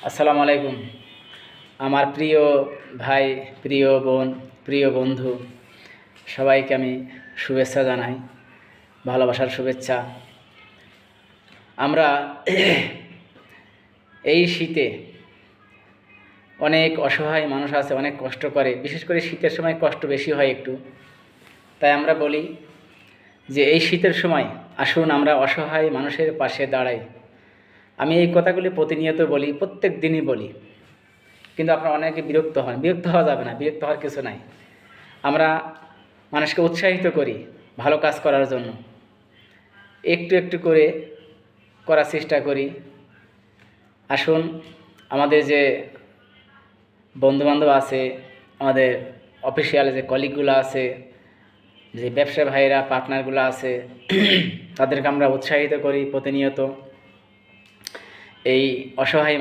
আসসালামু আলাইকুম। আমার প্রিয় ভাই, প্রিয় বোন, প্রিয় বন্ধু সবাইকে আমি শুভেচ্ছা জানাই, ভালোবাসার শুভেচ্ছা। আমরা এই শীতে অনেক অসহায় মানুষ আছে, অনেক কষ্ট করে, বিশেষ করে শীতের সময় কষ্ট বেশি হয় একটু। তাই আমরা বলি যে এই শীতের সময় আসুন আমরা অসহায় মানুষের পাশে দাঁড়াই। আমি এই কথাগুলি প্রতিনিয়ত বলি, প্রত্যেক দিনই বলি, কিন্তু আপনারা অনেকে বিরক্ত হন। বিরক্ত হওয়া যাবে না, বিরক্ত হওয়ার কিছু নাই। আমরা মানুষকে উৎসাহিত করি ভালো কাজ করার জন্য, একটু একটু করে করার চেষ্টা করি। আসুন, আমাদের যে বন্ধুবান্ধব আছে, আমাদের অফিসিয়াল যে কলিগগুলো আছে, যে ব্যবসা ভাইয়েরা, পার্টনারগুলো আছে, তাদেরকে আমরা উৎসাহিত করি প্রতিনিয়ত এই অসহায়